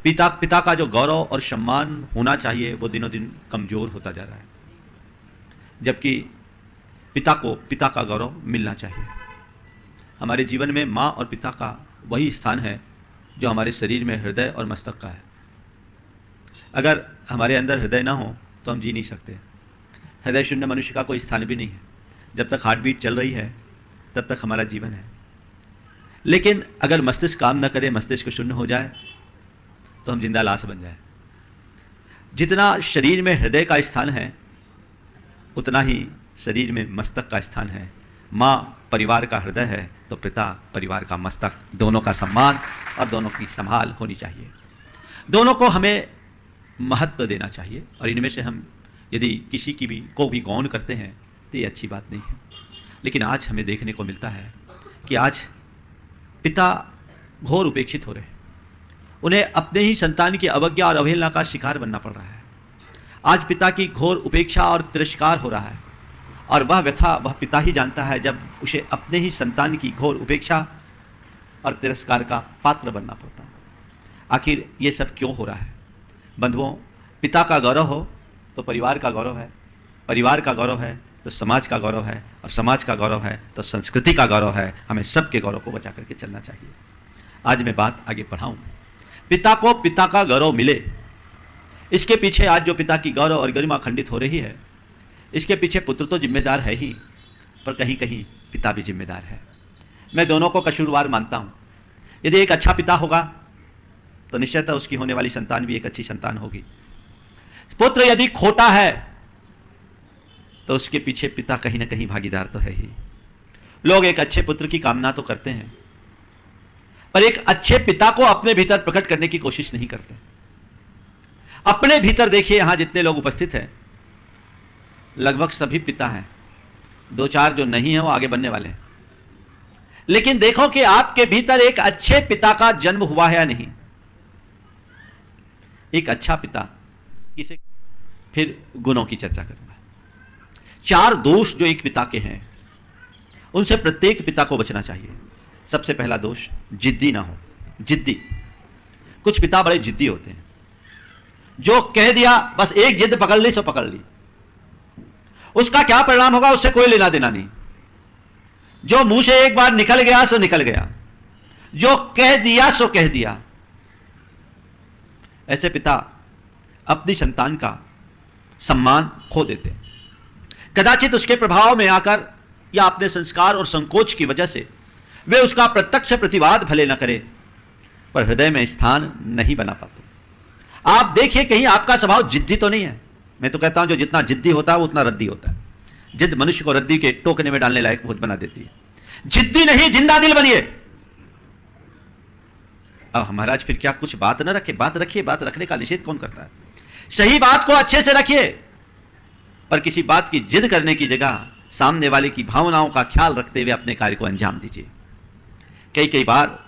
पिता का जो गौरव और सम्मान होना चाहिए वो दिनों दिन कमज़ोर होता जा रहा है, जबकि पिता को पिता का गौरव मिलना चाहिए। हमारे जीवन में माँ और पिता का वही स्थान है जो हमारे शरीर में हृदय और मस्तक का है। अगर हमारे अंदर हृदय ना हो तो हम जी नहीं सकते। हृदय शून्य मनुष्य का कोई स्थान भी नहीं है। जब तक हार्ट बीट चल रही है तब तक हमारा जीवन है। लेकिन अगर मस्तिष्क काम न करे, मस्तिष्क शून्य हो जाए तो हम जिंदा लाश बन जाए। जितना शरीर में हृदय का स्थान है उतना ही शरीर में मस्तक का स्थान है। माँ परिवार का हृदय है तो पिता परिवार का मस्तक। दोनों का सम्मान और दोनों की संभाल होनी चाहिए। दोनों को हमें महत्व देना चाहिए, और इनमें से हम यदि किसी की भी को भी गौण करते हैं तो ये अच्छी बात नहीं है। लेकिन आज हमें देखने को मिलता है कि आज पिता घोर उपेक्षित हो रहे हैं। उन्हें अपने ही संतान की अवज्ञा और अवहेलना का शिकार बनना पड़ रहा है। आज पिता की घोर उपेक्षा और तिरस्कार हो रहा है, और वह व्यथा वह पिता ही जानता है जब उसे अपने ही संतान की घोर उपेक्षा और तिरस्कार का पात्र बनना पड़ता है। आखिर ये सब क्यों हो रहा है? बंधुओं, पिता का गौरव हो तो परिवार का गौरव है, परिवार का गौरव है तो समाज का गौरव है, और समाज का गौरव है तो संस्कृति का गौरव है। हमें सबके गौरव को बचा करके चलना चाहिए। आज मैं बात आगे बढ़ाऊं। पिता को पिता का गौरव मिले, इसके पीछे आज जो पिता की गौरव और गरिमा खंडित हो रही है, इसके पीछे पुत्र तो जिम्मेदार है ही, पर कहीं कहीं पिता भी जिम्मेदार है। मैं दोनों को कसूरवार मानता हूं। यदि एक अच्छा पिता होगा तो निश्चयतः उसकी होने वाली संतान भी एक अच्छी संतान होगी। पुत्र यदि खोटा है तो उसके पीछे पिता कहीं ना कहीं भागीदार तो है ही। लोग एक अच्छे पुत्र की कामना तो करते हैं, पर एक अच्छे पिता को अपने भीतर प्रकट करने की कोशिश नहीं करते। अपने भीतर देखिए, यहां जितने लोग उपस्थित हैं लगभग सभी पिता हैं। दो चार जो नहीं है वो आगे बनने वाले हैं। लेकिन देखो कि आपके भीतर एक अच्छे पिता का जन्म हुआ है या नहीं। एक अच्छा पिता किसे, फिर गुणों की चर्चा करूंगा। चार दोष जो एक पिता के हैं उनसे प्रत्येक पिता को बचना चाहिए। सबसे पहला दोष, जिद्दी ना हो। जिद्दी, कुछ पिता बड़े जिद्दी होते हैं। जो कह दिया बस एक जिद पकड़ ली सो पकड़ ली, उसका क्या परिणाम होगा उससे कोई लेना देना नहीं। जो मुंह से एक बार निकल गया सो निकल गया, जो कह दिया सो कह दिया। ऐसे पिता अपनी संतान का सम्मान खो देते हैं। कदाचित उसके प्रभाव में आकर या अपने संस्कार और संकोच की वजह से वे उसका प्रत्यक्ष प्रतिवाद भले न करे, पर हृदय में स्थान नहीं बना पाते। आप देखिए कहीं आपका स्वभाव जिद्दी तो नहीं है। मैं तो कहता हूं जो जितना जिद्दी होता है वो उतना रद्दी होता है। जिद मनुष्य को रद्दी के टोकने में डालने लायक बहुत बना देती है। जिद्दी नहीं, जिंदा दिल बनिए। अब महाराज फिर क्या कुछ बात न रखे? बात रखिए, बात रखने का निषेध कौन करता है? सही बात को अच्छे से रखिए, पर किसी बात की जिद करने की जगह सामने वाले की भावनाओं का ख्याल रखते हुए अपने कार्य को अंजाम दीजिए। कई बार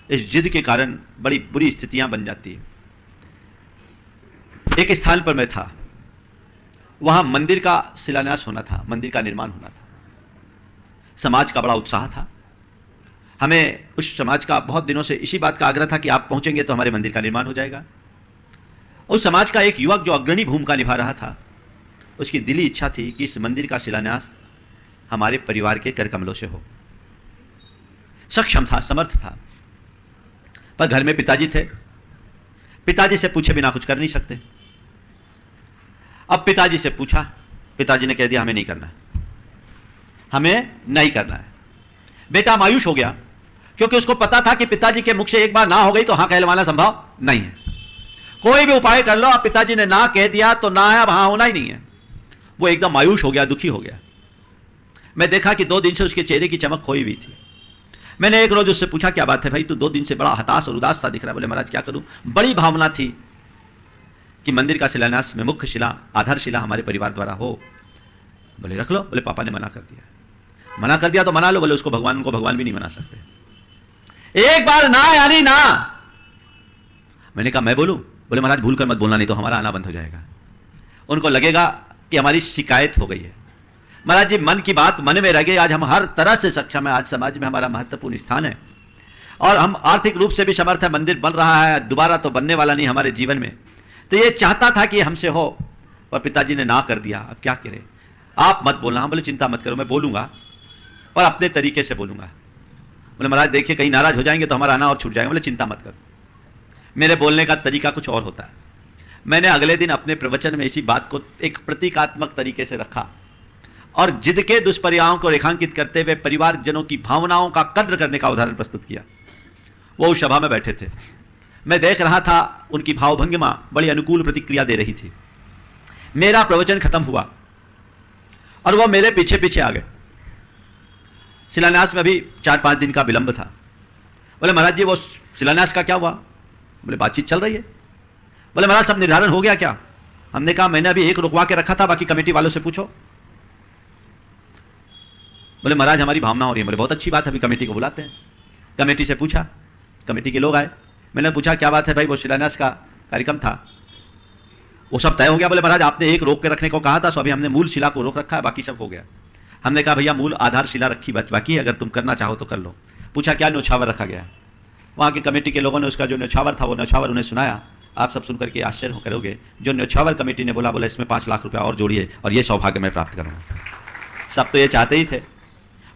इस जिद के कारण बड़ी बुरी स्थितियां बन जाती है। एक स्थान पर मैं था, वहां मंदिर का शिलान्यास होना था, मंदिर का निर्माण होना था। समाज का बड़ा उत्साह था। हमें उस समाज का बहुत दिनों से इसी बात का आग्रह था कि आप पहुंचेंगे तो हमारे मंदिर का निर्माण हो जाएगा। उस समाज का एक युवक जो अग्रणी भूमिका निभा रहा था, उसकी दिली इच्छा थी कि इस मंदिर का शिलान्यास हमारे परिवार के कर कमलों से हो। सक्षम था, समर्थ था, पर घर में पिताजी थे। पिताजी से पूछे बिना कुछ कर नहीं सकते। अब पिताजी से पूछा, पिताजी ने कह दिया हमें नहीं करना, हमें नहीं करना है। बेटा मायूस हो गया, क्योंकि उसको पता था कि पिताजी के मुख से एक बार ना हो गई तो हां कहलवाना संभव नहीं है। कोई भी उपाय कर लो, अब पिताजी ने ना कह दिया तो ना है, अब हां होना ही नहीं है। वो एकदम मायूस हो गया, दुखी हो गया। मैं देखा कि 2 दिन से उसके चेहरे की चमक खोई हुई थी। मैंने एक रोज उससे पूछा क्या बात है भाई, तू 2 दिन से बड़ा हताश और उदास सा दिख रहा है। बोले महाराज क्या करूं, बड़ी भावना थी कि मंदिर का शिलान्यास में मुख्य शिला, आधारशिला हमारे परिवार द्वारा हो। बोले रख लो। बोले पापा ने मना कर दिया। मना कर दिया तो मना लो। बोले उसको भगवान भी नहीं मना सकते। एक बार ना यानी ना। मैंने कहा मैं बोलूं? बोले महाराज भूल कर मत बोलना, नहीं तो हमारा आना बंद हो जाएगा। उनको लगेगा कि हमारी शिकायत हो गई है। महाराज जी मन की बात मन में रह गई। आज हम हर तरह से सक्षम है, आज समाज में हमारा महत्वपूर्ण स्थान है, और हम आर्थिक रूप से भी समर्थ है, मंदिर बन रहा है, दोबारा तो बनने वाला नहीं हमारे जीवन में, तो ये चाहता था कि हमसे हो, पर पिताजी ने ना कर दिया। अब क्या करें? आप मत बोलना। हम बोले चिंता मत करो, मैं बोलूंगा और अपने तरीके से बोलूंगा। बोले महाराज देखिए कहीं नाराज हो जाएंगे तो हमारा आना और छूट जाएगा। बोले चिंता मत करो, मेरे बोलने का तरीका कुछ और होता है। मैंने अगले दिन अपने प्रवचन में इसी बात को एक प्रतीकात्मक तरीके से रखा और जिद के दुष्परिणामों को रेखांकित करते हुए परिवारजनों की भावनाओं का कद्र करने का उदाहरण प्रस्तुत किया। वो उस सभा में बैठे थे, मैं देख रहा था उनकी भावभंगिमा बड़ी अनुकूल प्रतिक्रिया दे रही थी। मेरा प्रवचन खत्म हुआ और वो मेरे पीछे पीछे आ गए। शिलान्यास में अभी 4-5 दिन का विलंब था। बोले महाराज जी वो शिलान्यास का क्या हुआ? बोले बातचीत चल रही है। बोले महाराज सब निर्धारण हो गया क्या? हमने कहा मैंने अभी एक रुकवा के रखा था, बाकी कमेटी वालों से पूछो। बोले महाराज हमारी भावना हो रही है। बोले बहुत अच्छी बात, अभी कमेटी को बुलाते हैं। कमेटी से पूछा, कमेटी के लोग आए। मैंने पूछा क्या बात है भाई? वो शिलान्यास का कार्यक्रम था, वो सब तय हो गया। बोले महाराज आपने एक रोक के रखने को कहा था, सो अभी हमने मूल शिला को रोक रखा है, बाकी सब हो गया। हमने कहा भैया मूल आधार शिला रखी बाकी है, अगर तुम करना चाहो तो कर लो। पूछा क्या न्यौछावर रखा गया? वहाँ की कमेटी के लोगों ने उसका जो न्यौछावर था वो न्यौछावर उन्हें सुनाया। आप सब सुनकर के आश्चर्य करोगे, जो न्यौछावर कमेटी ने बोला इसमें 5 लाख रुपया और जोड़िए और ये सौभाग्य मैं प्राप्त करूँगा। सब तो ये चाहते ही थे।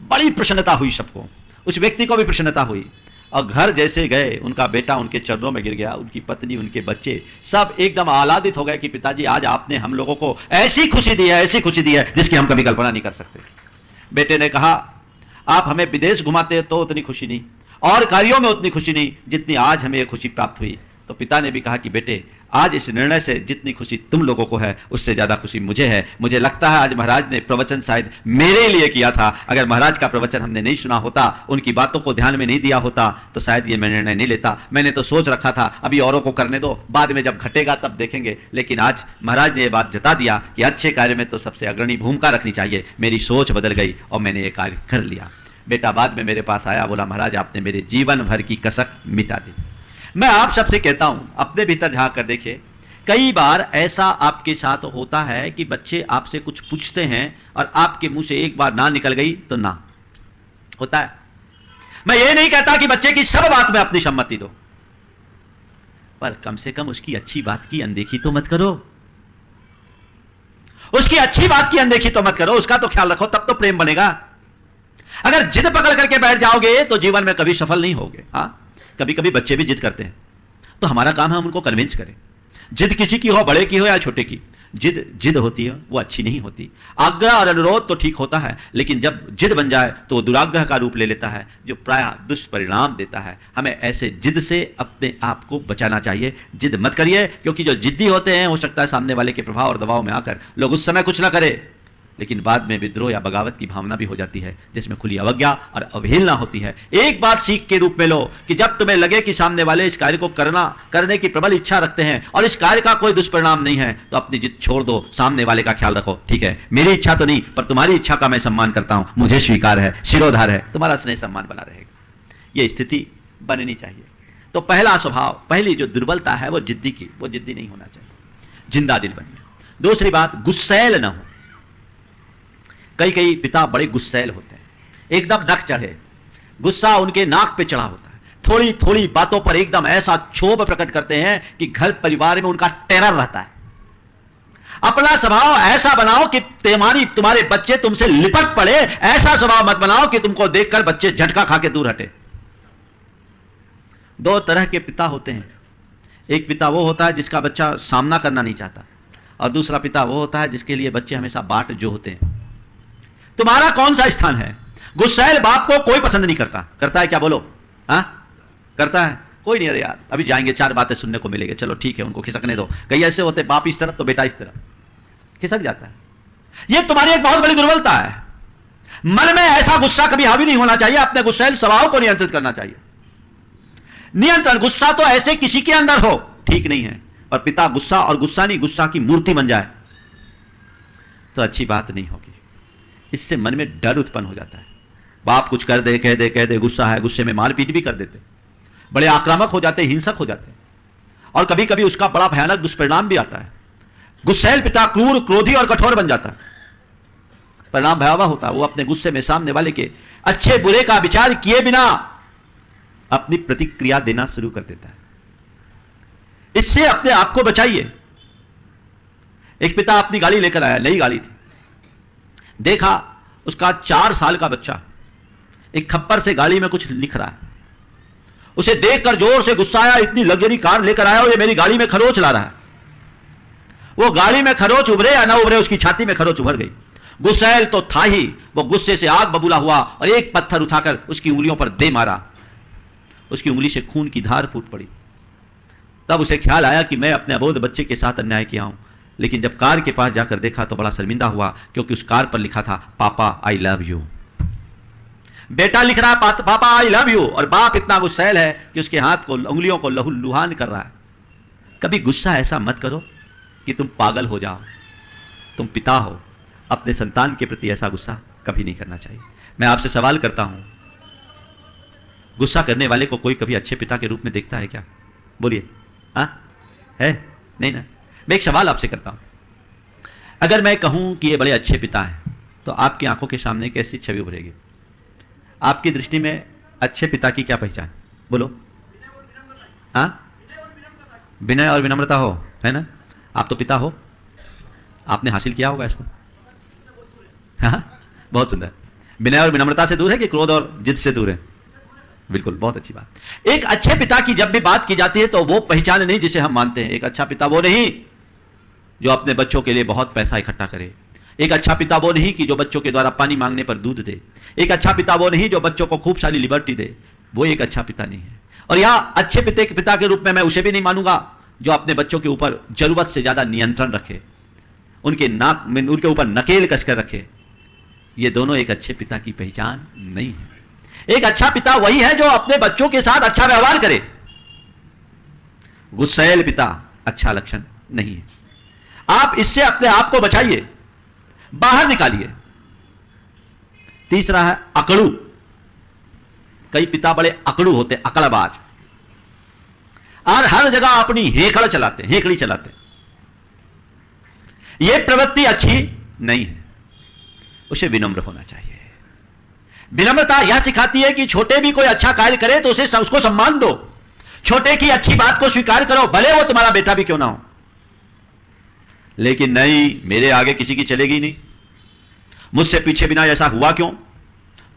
बड़ी प्रसन्नता हुई सबको, उस व्यक्ति को भी प्रसन्नता हुई। और घर जैसे गए, उनका बेटा उनके चरणों में गिर गया, उनकी पत्नी, उनके बच्चे सब एकदम आह्लादित हो गए कि पिताजी आज आपने हम लोगों को ऐसी खुशी दी है, ऐसी खुशी दी है जिसकी हम कभी कल्पना नहीं कर सकते। बेटे ने कहा आप हमें विदेश घुमाते तो उतनी खुशी नहीं और कार्यों में उतनी खुशी नहीं जितनी आज हमें ये खुशी प्राप्त हुई। तो पिता ने भी कहा कि बेटे आज इस निर्णय से जितनी खुशी तुम लोगों को है उससे ज़्यादा खुशी मुझे है। मुझे लगता है आज महाराज ने प्रवचन शायद मेरे लिए किया था। अगर महाराज का प्रवचन हमने नहीं सुना होता, उनकी बातों को ध्यान में नहीं दिया होता तो शायद ये मैं निर्णय नहीं लेता। मैंने तो सोच रखा था अभी औरों को करने दो, बाद में जब घटेगा तब देखेंगे। लेकिन आज महाराज ने ये बात जता दिया कि अच्छे कार्य में तो सबसे अग्रणी भूमिका रखनी चाहिए। मेरी सोच बदल गई और मैंने ये कार्य कर लिया। बेटा बाद में मेरे पास आया, बोला महाराज आपने मेरे जीवन भर की कसक मिटा दी। मैं आप सबसे कहता हूं अपने भीतर झांक कर देखिए, कई बार ऐसा आपके साथ होता है कि बच्चे आपसे कुछ पूछते हैं और आपके मुंह से एक बार ना निकल गई तो ना होता है। मैं ये नहीं कहता कि बच्चे की सब बात में अपनी सम्मति दो, पर कम से कम उसकी अच्छी बात की अनदेखी तो मत करो। उसकी अच्छी बात की अनदेखी तो मत करो, उसका तो ख्याल रखो, तब तो प्रेम बनेगा। अगर जिद पकड़ करके बैठ जाओगे तो जीवन में कभी सफल नहीं होगे। हाँ, कभी कभी बच्चे भी जिद करते हैं तो हमारा काम है हम उनको कन्विंस करें। जिद किसी की हो, बड़े की हो या छोटे की, जिद होती है वो अच्छी नहीं होती। आग्रह और अनुरोध तो ठीक होता है, लेकिन जब जिद बन जाए तो वो दुराग्रह का रूप ले लेता है जो प्रायः दुष्परिणाम देता है। हमें ऐसे जिद से अपने आप को बचाना चाहिए। जिद मत करिए, क्योंकि जो जिद्दी होते हैं हो सकता है सामने वाले के प्रभाव और दबाव में आकर लोग उस समय कुछ ना करे, लेकिन बाद में विद्रोह या बगावत की भावना भी हो जाती है जिसमें खुली अवज्ञा और अवहेलना होती है। एक बात सीख के रूप में लो कि जब तुम्हें लगे कि सामने वाले इस कार्य को करने की प्रबल इच्छा रखते हैं और इस कार्य का कोई दुष्परिणाम नहीं है तो अपनी जिद छोड़ दो, सामने वाले का ख्याल रखो। ठीक है मेरी इच्छा तो नहीं, पर तुम्हारी इच्छा का मैं सम्मान करता हूं, मुझे स्वीकार है, सिरोधार है, तुम्हारा स्नेह सम्मान बना रहेगा। ये स्थिति बननी चाहिए। तो पहला स्वभाव, पहली जो दुर्बलता है वो जिद्दी की, वो जिद्दी नहीं होना चाहिए, जिंदा दिल बनिए। दूसरी बात, गुस्सैल न हो। कई पिता बड़े गुस्सैल होते हैं, एकदम नख चढ़े, गुस्सा उनके नाक पे चढ़ा होता है, थोड़ी थोड़ी बातों पर एकदम ऐसा क्षोभ प्रकट करते हैं कि घर परिवार में उनका टेरर रहता है। अपना स्वभाव ऐसा बनाओ कि तुम्हारे बच्चे तुमसे लिपट पड़े, ऐसा स्वभाव मत बनाओ कि तुमको देखकर बच्चे झटका खा के दूर हटे। 2 तरह के पिता होते हैं। एक पिता वो होता है जिसका बच्चा सामना करना नहीं चाहता, और दूसरा पिता वो होता है जिसके लिए बच्चे हमेशा बाट जो होते हैं। तुम्हारा कौन सा स्थान है? गुस्सैल बाप को कोई पसंद नहीं करता। करता है क्या? बोलो। हाँ करता है? कोई नहीं। अरे यार अभी जाएंगे 4 बातें सुनने को मिलेंगे, चलो ठीक है उनको खिसकने दो। कई ऐसे होते बाप इस तरफ तो बेटा इस तरफ, खिसक जाता है। यह तुम्हारी एक बहुत बड़ी दुर्बलता है। मन में ऐसा गुस्सा कभी हावी नहीं होना चाहिए। अपने गुस्सैल स्वभाव को नियंत्रित करना चाहिए। नियंत्रण, गुस्सा तो ऐसे किसी के अंदर हो ठीक नहीं है, और पिता गुस्सा और गुस्सा नहीं गुस्सा की मूर्ति बन जाए तो अच्छी बात नहीं होगी। इससे मन में डर उत्पन्न हो जाता है। बाप कुछ कर दे, कह दे, गुस्सा है, गुस्से में मारपीट भी कर देते, बड़े आक्रामक हो जाते, हिंसक हो जाते, और कभी कभी उसका बड़ा भयानक दुष्परिणाम भी आता है। गुस्सैल पिता क्रूर, क्रोधी और कठोर बन जाता है। परिणाम भयावह होता है। वो अपने गुस्से में सामने वाले के अच्छे बुरे का विचार किए बिना अपनी प्रतिक्रिया देना शुरू कर देता है। इससे अपने आप को बचाइए। एक पिता अपनी गाड़ी लेकर आया, नई गाड़ी थी, देखा उसका 4 साल का बच्चा एक खप्पर से गाड़ी में कुछ लिख रहा है। उसे देखकर जोर से गुस्सा आया, इतनी लग्जरी कार लेकर आया और ये मेरी गाड़ी में खरोच ला रहा है। वो गाड़ी में खरोच उभरे या ना उभरे, उसकी छाती में खरोच उभर गई। गुस्सैल तो था ही, वो गुस्से से आग बबूला हुआ और एक पत्थर उठाकर उसकी उंगलियों पर दे मारा। उसकी उंगली से खून की धार फूट पड़ी। तब उसे ख्याल आया कि मैं अपने अबोध बच्चे के साथ अन्याय किया हूं। लेकिन जब कार के पास जाकर देखा तो बड़ा शर्मिंदा हुआ, क्योंकि उस कार पर लिखा था पापा आई लव यू। बेटा लिख रहा है पापा आई लव यू, और बाप इतना गुस्सैल है कि उसके हाथ को, उंगलियों को लहूलुहान कर रहा है। कभी गुस्सा ऐसा मत करो कि तुम पागल हो जाओ। तुम पिता हो, अपने संतान के प्रति ऐसा गुस्सा कभी नहीं करना चाहिए। मैं आपसे सवाल करता हूं, गुस्सा करने वाले को कोई कभी अच्छे पिता के रूप में देखता है क्या? बोलिए। हाँ है? नहीं ना। मैं एक सवाल आपसे करता हूं, अगर मैं कहूं कि ये बड़े अच्छे पिता हैं तो आपकी आंखों के सामने कैसी छवि उभरेगी? आपकी दृष्टि में अच्छे पिता की क्या पहचान? बोलो। हाँ, विनय और विनम्रता हो, है ना? आप तो पिता हो, आपने हासिल किया होगा इसको। हाँ, बहुत सुंदर। विनय और विनम्रता से दूर है कि क्रोध और जिद से दूर है? बिल्कुल, बहुत अच्छी बात। एक अच्छे पिता की जब भी बात की जाती है तो वो पहचान नहीं जिसे हम मानते हैं। एक अच्छा पिता वो नहीं जो अपने बच्चों के लिए बहुत पैसा इकट्ठा करे। एक अच्छा पिता वो नहीं कि जो बच्चों के द्वारा पानी मांगने पर दूध दे। एक अच्छा पिता वो नहीं जो बच्चों को खूब सारी लिबर्टी दे। वो एक अच्छा पिता नहीं है। और यहां अच्छे पिता के रूप में मैं उसे भी नहीं मानूंगा जो अपने बच्चों के ऊपर जरूरत से ज्यादा नियंत्रण रखे, उनके ऊपर नकेल कसकर रखे। ये दोनों एक अच्छे पिता की पहचान नहीं है। एक अच्छा पिता वही है जो अपने बच्चों के साथ अच्छा व्यवहार करे। गुस्सैल पिता अच्छा लक्षण नहीं है। आप इससे अपने आप को बचाइए, बाहर निकालिए। तीसरा है अकड़ू। कई पिता बड़े अकड़ू होते, अकड़बाज, और हर जगह अपनी हेकड़ी चलाते। यह प्रवृत्ति अच्छी नहीं है। उसे विनम्र होना चाहिए। विनम्रता यह सिखाती है कि छोटे भी कोई अच्छा कार्य करे तो उसको सम्मान दो। छोटे की अच्छी बात को स्वीकार करो, भले वो तुम्हारा बेटा भी क्यों ना हो। लेकिन नहीं, मेरे आगे किसी की चलेगी नहीं, मुझसे पीछे बिना ऐसा हुआ क्यों?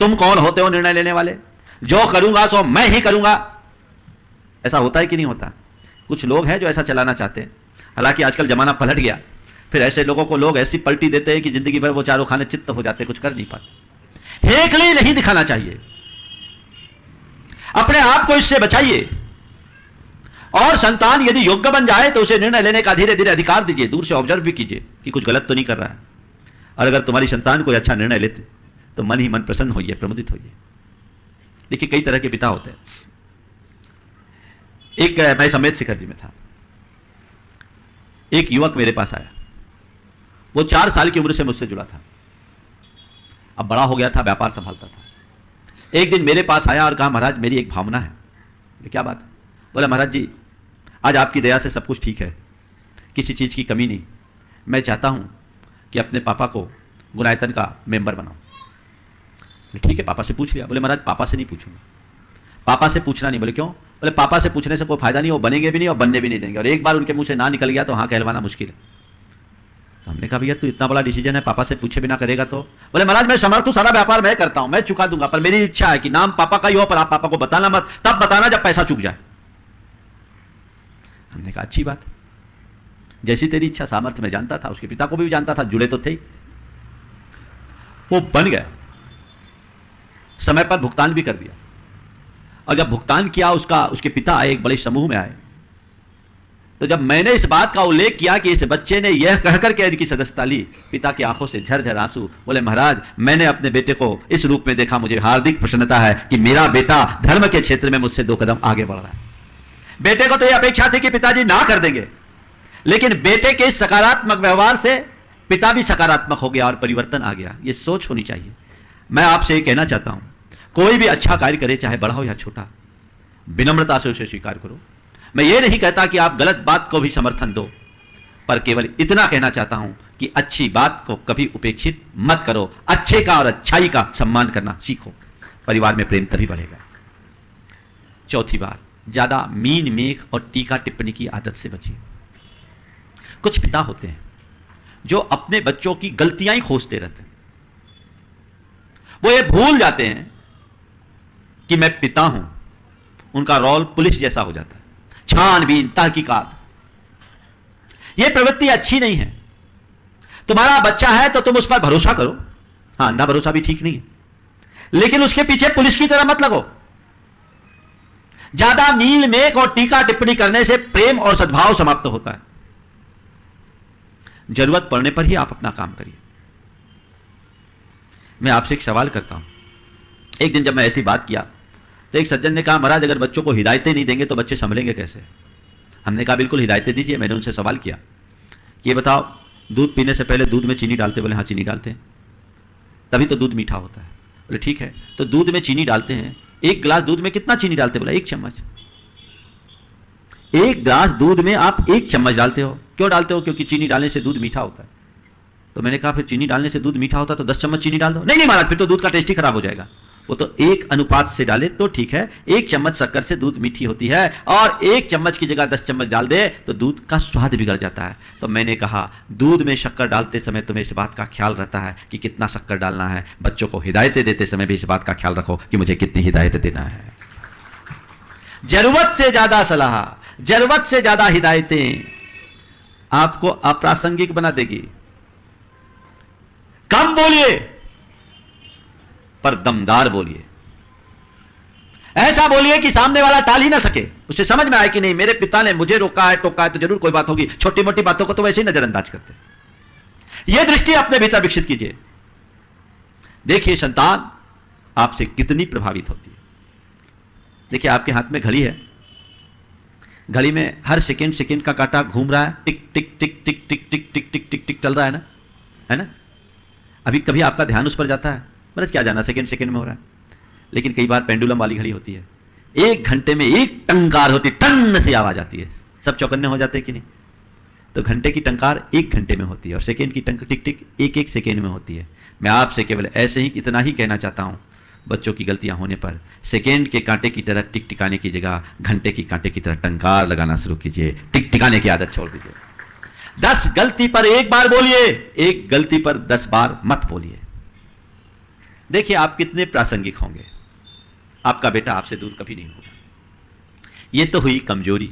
तुम कौन होते हो निर्णय लेने वाले? जो करूंगा सो मैं ही करूंगा। ऐसा होता है कि नहीं होता? कुछ लोग हैं जो ऐसा चलाना चाहते हैं। हालांकि आजकल जमाना पलट गया, फिर ऐसे लोगों को लोग ऐसी पलटी देते हैं कि जिंदगी भर वो चारों खाने चित्त हो जाते, कुछ कर नहीं पाते। हेकड़ी नहीं दिखाना चाहिए। अपने आप को इससे बचाइए। और संतान यदि योग्य बन जाए तो उसे निर्णय लेने का धीरे धीरे अधिकार दीजिए। दूर से ऑब्जर्व भी कीजिए कि कुछ गलत तो नहीं कर रहा है। और अगर तुम्हारी संतान कोई अच्छा निर्णय लेते तो मन ही मन प्रसन्न होइए, प्रमुदित होइए। देखिए, कई तरह के पिता होते हैं। एक मैं समेत शिखर जी में था, एक युवक मेरे पास आया। वो 4 साल की उम्र से मुझसे जुड़ा था, अब बड़ा हो गया था, व्यापार संभालता था। एक दिन मेरे पास आया और कहा, महाराज मेरी एक भावना है। क्या बात है? बोला, महाराज जी आज आपकी दया से सब कुछ ठीक है, किसी चीज़ की कमी नहीं। मैं चाहता हूं कि अपने पापा को गुणायतन का मेंबर बनाऊं। ठीक है, पापा से पूछ लिया। बोले, महाराज पापा से नहीं पूछूंगा, पापा से पूछना नहीं। बोले, क्यों? बोले, पापा से पूछने से कोई फायदा नहीं, वो बनेंगे भी नहीं और बनने भी नहीं देंगे, और एक बार उनके मुंह से ना निकल गया तो हाँ कहलवाना मुश्किल है। तो हमने कहा, भैया तू इतना बड़ा डिसीजन है, पापा से पूछे बिना करेगा तो? बोले, महाराज मैं समर्थ हूं, सारा व्यापार मैं करता हूं, मैं चुका दूंगा, पर मेरी इच्छा है कि नाम पापा का ही हो, पर आप पापा को बताना मत। तब बताना जब पैसा चुक जाए। हमने कहा, अच्छी बात, जैसी तेरी इच्छा। सामर्थ्य में जानता था, उसके पिता को भी जानता था, जुड़े तो थे। वो बन गया, समय पर भुगतान भी कर दिया। और जब भुगतान किया, उसके पिता आए, एक बड़े समूह में आए। तो जब मैंने इस बात का उल्लेख किया कि इस बच्चे ने यह कहकर के इनकी सदस्यता ली, पिता की आंखों से झरझर आंसू। बोले, महाराज मैंने अपने बेटे को इस रूप में देखा, मुझे हार्दिक प्रसन्नता है कि मेरा बेटा धर्म के क्षेत्र में मुझसे 2 कदम आगे बढ़ रहा है। बेटे को तो यह अपेक्षा थी कि पिताजी ना कर देंगे, लेकिन बेटे के सकारात्मक व्यवहार से पिता भी सकारात्मक हो गया और परिवर्तन आ गया। यह सोच होनी चाहिए। मैं आपसे ये कहना चाहता हूं, कोई भी अच्छा कार्य करे, चाहे बड़ा हो या छोटा, विनम्रता से उसे स्वीकार करो। मैं ये नहीं कहता कि आप गलत बात को भी समर्थन दो, पर केवल इतना कहना चाहता हूं कि अच्छी बात को कभी उपेक्षित मत करो। अच्छे का और अच्छाई का सम्मान करना सीखो। परिवार में प्रेम तभी बढ़ेगा। चौथी बात, ज्यादा मीन मेख और टीका टिप्पणी की आदत से बचिए। कुछ पिता होते हैं जो अपने बच्चों की गलतियां ही खोजते रहते हैं। वो ये भूल जाते हैं कि मैं पिता हूं। उनका रोल पुलिस जैसा हो जाता है, छानबीन, तहकीकात। यह प्रवृत्ति अच्छी नहीं है। तुम्हारा बच्चा है तो तुम उस पर भरोसा करो, हां, अंधा भरोसा भी ठीक नहीं है, लेकिन उसके पीछे पुलिस की तरह मत लगो। ज्यादा मील मेख और टीका टिप्पणी करने से प्रेम और सद्भाव समाप्त होता है। जरूरत पड़ने पर ही आप अपना काम करिए। मैं आपसे एक सवाल करता हूं। एक दिन जब मैं ऐसी बात किया तो एक सज्जन ने कहा, महाराज अगर बच्चों को हिदायतें नहीं देंगे तो बच्चे संभलेंगे कैसे? हमने कहा बिल्कुल हिदायतें दीजिए। मैंने उनसे सवाल किया कि ये बताओ, दूध पीने से पहले दूध में चीनी डालते? बोले हाँ चीनी डालते हैं, तभी तो दूध मीठा होता है। बोले ठीक है, तो दूध में चीनी डालते हैं, एक गिलास दूध में कितना चीनी डालते? बोला 1 चम्मच। एक गिलास दूध में आप 1 चम्मच डालते हो। क्यों डालते हो? क्योंकि चीनी डालने से दूध मीठा होता है। तो मैंने कहा फिर चीनी डालने से दूध मीठा होता तो 10 चम्मच चीनी डाल दो। नहीं महाराज, फिर तो दूध का टेस्ट ही खराब हो जाएगा। वो तो 1 अनुपात से डाले तो ठीक है, 1 चम्मच शक्कर से दूध मीठी होती है, और 1 चम्मच की जगह 10 चम्मच डाल दे तो दूध का स्वाद बिगड़ जाता है। तो मैंने कहा दूध में शक्कर डालते समय तुम्हें इस बात का ख्याल रहता है कि कितना शक्कर डालना है। बच्चों को हिदायतें देते समय भी इस बात का ख्याल रखो कि मुझे कितनी हिदायत देना है। जरूरत से ज्यादा सलाह, जरूरत से ज्यादा हिदायतें आपको अप्रासंगिक बना देगी। कम बोलिए पर दमदार बोलिए। ऐसा बोलिए कि सामने वाला टाल ही ना सके, उसे समझ में आए कि नहीं मेरे पिता ने मुझे रोका है, टोका है, तो जरूर कोई बात होगी। छोटी मोटी बातों को तो वैसे ही नजरअंदाज करते। यह दृष्टि अपने भीतर विकसित कीजिए। देखिए संतान आपसे कितनी प्रभावित होती है। देखिए आपके हाथ में घड़ी है, घड़ी में हर सेकेंड सेकेंड का कांटा घूम रहा है, टिक टिक टिक टिक टिक टिक टिक टिक टिक टिक चल रहा है ना, है ना? अभी कभी आपका ध्यान उस पर जाता है, मतलब क्या जाना सेकेंड सेकेंड में हो रहा है। लेकिन कई बार पेंडुलम वाली घड़ी होती है, 1 घंटे में 1 टंकार होती, टन से आवाज आती है, सब चौकन्ने हो जाते हैं कि नहीं? तो घंटे की टंकार 1 घंटे में होती है और सेकेंड की टंक टिक टिक 1-1 सेकेंड में होती है। मैं आपसे केवल ऐसे ही इतना ही कहना चाहता हूं, बच्चों की गलतियां होने पर सेकेंड के कांटे की तरह टिक टिकाने की जगह घंटे की कांटे की तरह टंकार लगाना शुरू कीजिए। टिक टिकाने की आदत छोड़ दीजिए। 10 गलती पर 1 बार बोलिए, 1 गलती पर 10 बार मत बोलिए। देखिए आप कितने प्रासंगिक होंगे। आपका बेटा आपसे दूर कभी नहीं होगा। यह तो हुई कमजोरी।